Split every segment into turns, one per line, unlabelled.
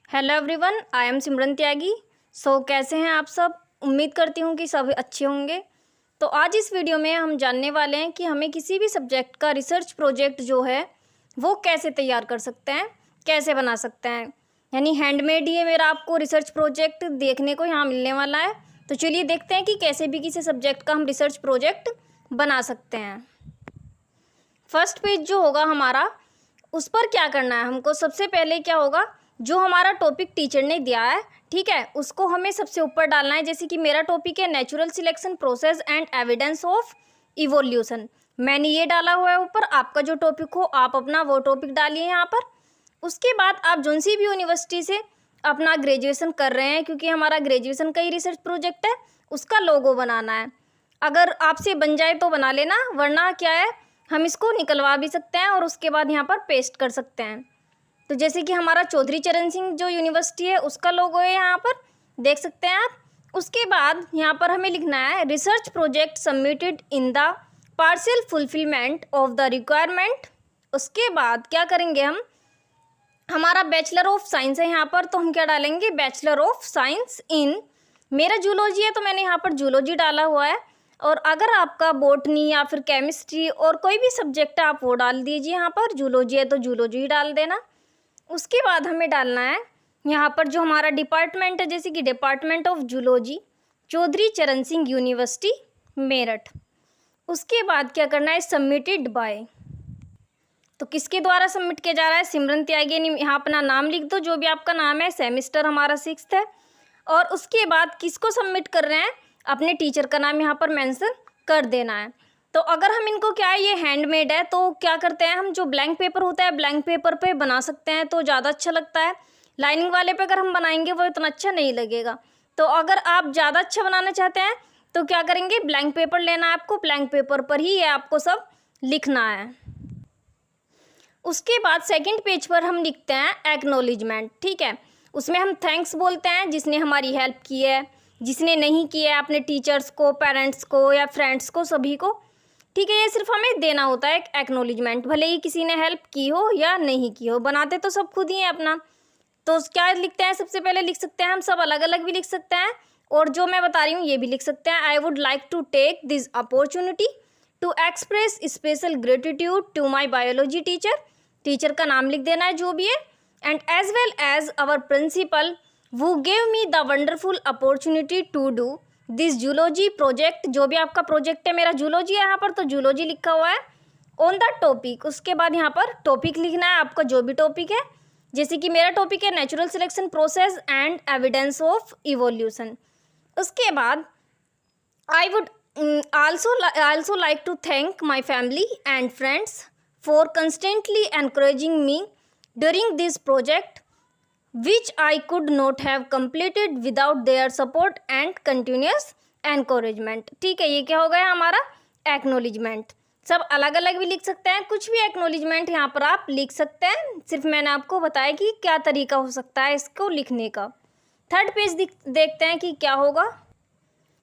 Hello everyone, I am सिमरन त्यागी। कैसे हैं आप सब? उम्मीद करती हूँ कि सब अच्छे होंगे। तो आज इस वीडियो में हम जानने वाले हैं कि हमें किसी भी सब्जेक्ट का रिसर्च प्रोजेक्ट जो है वो कैसे तैयार कर सकते हैं, कैसे बना सकते हैं। यानी हैंडमेड ये मेरा आपको रिसर्च प्रोजेक्ट देखने को यहाँ मिलने वाला है। तो चलिए देखते हैं कि कैसे भी किसी सब्जेक्ट का हम रिसर्च प्रोजेक्ट बना सकते हैं। फर्स्ट पेज जो होगा हमारा, उस पर क्या करना है हमको। सबसे पहले क्या होगा, जो हमारा टॉपिक टीचर ने दिया है, ठीक है, उसको हमें सबसे ऊपर डालना है। जैसे कि मेरा टॉपिक है natural selection process and evidence of evolution, मैंने ये डाला हुआ है ऊपर। आपका जो टॉपिक हो आप अपना वो टॉपिक डालिए यहाँ पर। उसके बाद आप जोन सी भी यूनिवर्सिटी से अपना ग्रेजुएशन कर रहे हैं, क्योंकि हमारा ग्रेजुएशन का ही रिसर्च प्रोजेक्ट है, उसका लोगो बनाना है। अगर आपसे बन जाए तो बना लेना, वरना क्या है, हम इसको निकलवा भी सकते हैं और उसके बाद यहाँ पर पेस्ट कर सकते हैं। तो जैसे कि हमारा चौधरी चरण सिंह जो यूनिवर्सिटी है उसका लोगो है, यहाँ पर देख सकते हैं आप। उसके बाद यहाँ पर हमें लिखना है research project submitted in the partial fulfilment of the requirement. उसके बाद क्या करेंगे हम, हमारा बैचलर ऑफ साइंस है यहाँ पर, तो हम क्या डालेंगे, बैचलर ऑफ साइंस इन, मेरा जूलॉजी है तो मैंने यहाँ पर जूलॉजी डाला हुआ है। और अगर आपका बॉटनी या फिर केमिस्ट्री और कोई भी सब्जेक्ट है आप वो डाल दीजिए यहाँ पर। जूलॉजी है तो जूलॉजी ही डाल देना। उसके बाद हमें डालना है यहाँ पर जो हमारा डिपार्टमेंट है, जैसे कि डिपार्टमेंट ऑफ जूलॉजी, चौधरी चरण सिंह यूनिवर्सिटी मेरठ। उसके बाद क्या करना है, सबमिटेड बाय, तो किसके द्वारा सबमिट किया जा रहा है, सिमरन त्यागी। यहाँ अपना नाम लिख दो, जो भी आपका नाम है। सेमिस्टर हमारा 6th है। और उसके बाद किसको सबमिट कर रहे हैं, अपने टीचर का नाम यहाँ पर मेंशन कर देना है। तो अगर हम इनको, क्या है ये हैंडमेड है, तो क्या करते हैं हम, जो ब्लैंक पेपर होता है ब्लैंक पेपर पे बना सकते हैं तो ज़्यादा अच्छा लगता है। लाइनिंग वाले पे अगर हम बनाएंगे वो इतना अच्छा नहीं लगेगा। तो अगर आप ज़्यादा अच्छा बनाना चाहते हैं तो क्या करेंगे, ब्लैंक पेपर लेना है आपको, ब्लैंक पेपर पर ही ये आपको सब लिखना है। उसके बाद सेकंड पेज पर हम लिखते हैं एक्नॉलेजमेंट, ठीक है। उसमें हम थैंक्स बोलते हैं जिसने हमारी हेल्प की है, जिसने नहीं की है अपने टीचर्स को, पेरेंट्स को या फ्रेंड्स को, सभी को, ठीक है। ये सिर्फ हमें देना होता है एक एक्नॉलेजमेंट, भले ही किसी ने हेल्प की हो या नहीं की हो, बनाते तो सब खुद ही हैं अपना। तो क्या लिखते हैं, सबसे पहले लिख सकते हैं हम, सब अलग अलग भी लिख सकते हैं और जो मैं बता रही हूँ ये भी लिख सकते हैं। I would like to take this opportunity to express special gratitude to my biology teacher, teacher का नाम लिख देना है जो भी है। And as well as our principal वो gave me the wonderful opportunity to do this zoology project, जो भी आपका प्रोजेक्ट है, मेरा जूलॉजी है यहाँ पर तो जूलॉजी लिखा हुआ है, ऑन द टॉपिक। उसके बाद यहाँ पर टॉपिक लिखना है आपका जो भी टॉपिक है। जैसे कि मेरा टॉपिक है natural selection process and evidence of evolution. उसके बाद I would also like to thank my family and friends for constantly encouraging me during this project, which I could not have completed without their support and continuous encouragement। ठीक है, ये क्या हो गया हमारा acknowledgement. सब अलग अलग भी लिख सकते हैं, कुछ भी एक्नॉलेजमेंट यहाँ पर आप लिख सकते हैं। सिर्फ मैंने आपको बताया कि क्या तरीका हो सकता है इसको लिखने का। थर्ड पेज देखते हैं कि क्या होगा।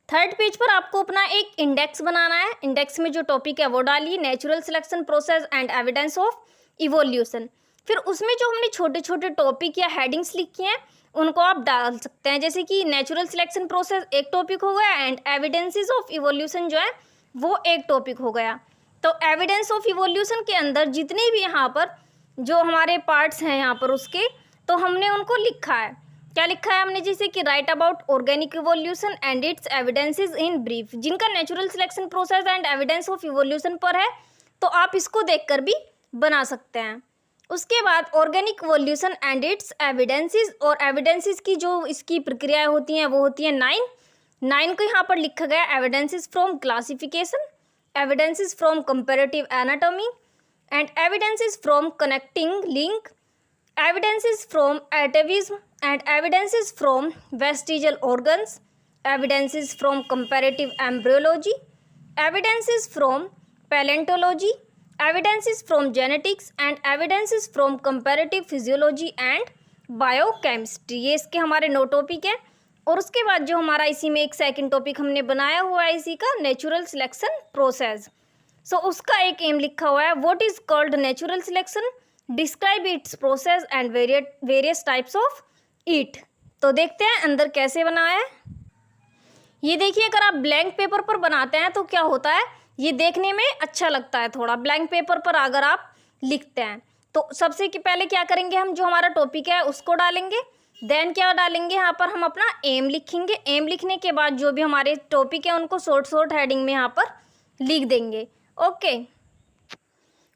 थर्ड पेज पर आपको अपना एक इंडेक्स बनाना है। इंडेक्स में जो टॉपिक है वो डालिए, natural selection process and evidence of evolution. फिर उसमें जो हमने छोटे छोटे टॉपिक या हेडिंग्स लिखी हैं उनको आप डाल सकते हैं। जैसे कि नेचुरल सिलेक्शन प्रोसेस एक टॉपिक हो गया एंड एविडेंसेस ऑफ इवोल्यूशन जो है वो एक टॉपिक हो गया। तो एविडेंस ऑफ इवोल्यूशन के अंदर जितने भी यहाँ पर जो हमारे पार्ट्स हैं यहाँ पर उसके, तो हमने उनको लिखा है। क्या लिखा है हमने, जैसे कि write about organic evolution and its evidences in brief, जिनका natural selection process and evidence of evolution पर है तो आप इसको देखकर भी बना सकते हैं। उसके बाद organic evolution and its evidences, और एविडेंसेस की जो इसकी प्रक्रियाएं होती हैं वो होती हैं 9 को यहाँ पर लिखा गया, evidences from classification, evidences from comparative anatomy and evidences from connecting link, evidences from atavism and evidences from vestigial organs, evidences from comparative embryology, evidences from paleontology, evidences from genetics and evidences from comparative physiology and biochemistry। ये इसके हमारे 9 topic हैं। और उसके बाद जो हमारा इसी में एक सेकंड टॉपिक हमने बनाया हुआ है इसी का, नेचुरल सिलेक्शन प्रोसेस। सो उसका एक एम लिखा हुआ है, what is called natural selection, describe its process and various types of it. तो देखते हैं अंदर कैसे बना है। ये देखिए, अगर आप ब्लैंक पेपर पर बनाते हैं तो क्या होता है, ये देखने में अच्छा लगता है थोड़ा। ब्लैंक पेपर पर अगर आप लिखते हैं तो सबसे पहले क्या करेंगे, हम जो हमारा टॉपिक है उसको डालेंगे। देन क्या डालेंगे, यहाँ पर हम अपना एम लिखेंगे। एम लिखने के बाद जो भी हमारे टॉपिक है उनको शॉर्ट हेडिंग में यहाँ पर लिख देंगे। ओके।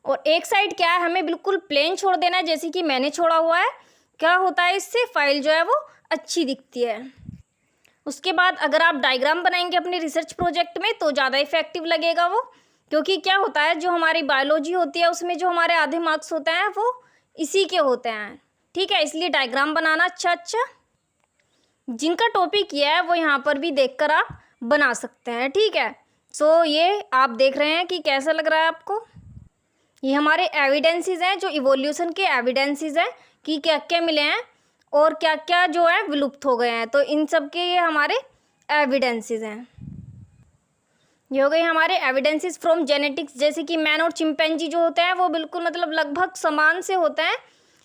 और एक साइड क्या है, हमें बिल्कुल प्लेन छोड़ देना है, जैसे कि मैंने छोड़ा हुआ है। क्या होता है, इससे फाइल जो है वो अच्छी दिखती है। उसके बाद अगर आप डायग्राम बनाएंगे अपने रिसर्च प्रोजेक्ट में तो ज़्यादा इफेक्टिव लगेगा वो, क्योंकि क्या होता है, जो हमारी बायोलॉजी होती है उसमें जो हमारे आधे मार्क्स होते हैं वो इसी के होते हैं। ठीक है, इसलिए डायग्राम बनाना अच्छा जिनका टॉपिक ये है वो यहाँ पर भी देखकर आप बना सकते हैं। ठीक है, सो ये आप देख रहे हैं कि कैसा लग रहा है आपको। ये हमारे एविडेंसेस हैं, जो इवोल्यूशन के एविडेंसेस हैं कि क्या क्या मिले हैं और क्या क्या जो है विलुप्त हो गए हैं। तो इन सब के ये हमारे एविडेंसेस हैं। ये हो गए हमारे एविडेंसेस फ्रॉम जेनेटिक्स, जैसे कि मैन और चिंपैंजी जो होते हैं वो बिल्कुल मतलब लगभग समान से होते हैं,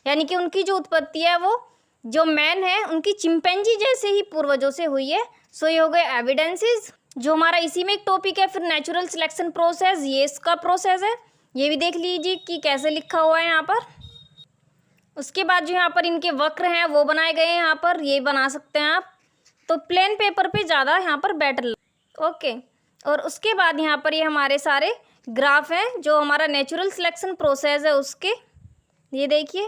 यानी कि उनकी जो उत्पत्ति है वो जो मैन है उनकी चिंपैंजी जैसे ही पूर्वजों से हुई है। सो ये हो गए एविडेंसेस। जो हमारा इसी में एक टॉपिक है फिर नेचुरल सिलेक्शन प्रोसेस, ये इसका प्रोसेस है। ये भी देख लीजिए कि कैसे लिखा हुआ है यहाँ पर। उसके बाद जो यहाँ पर इनके वक्र हैं वो बनाए गए हैं, यहाँ पर ये बना सकते हैं आप। तो प्लेन पेपर पे ज़्यादा यहाँ पर बेटर। ओके। और उसके बाद यहाँ पर ये हमारे सारे ग्राफ हैं जो हमारा नेचुरल सिलेक्शन प्रोसेस है उसके। ये देखिए,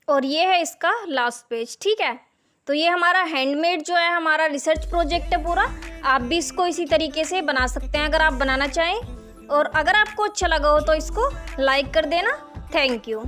और ये है इसका लास्ट पेज। ठीक है, तो ये हमारा हैंडमेड जो है हमारा रिसर्च प्रोजेक्ट है पूरा। आप भी इसको इसी तरीके से बना सकते हैं अगर आप बनाना चाहें। और अगर आपको अच्छा लगा हो तो इसको लाइक कर देना। Thank you.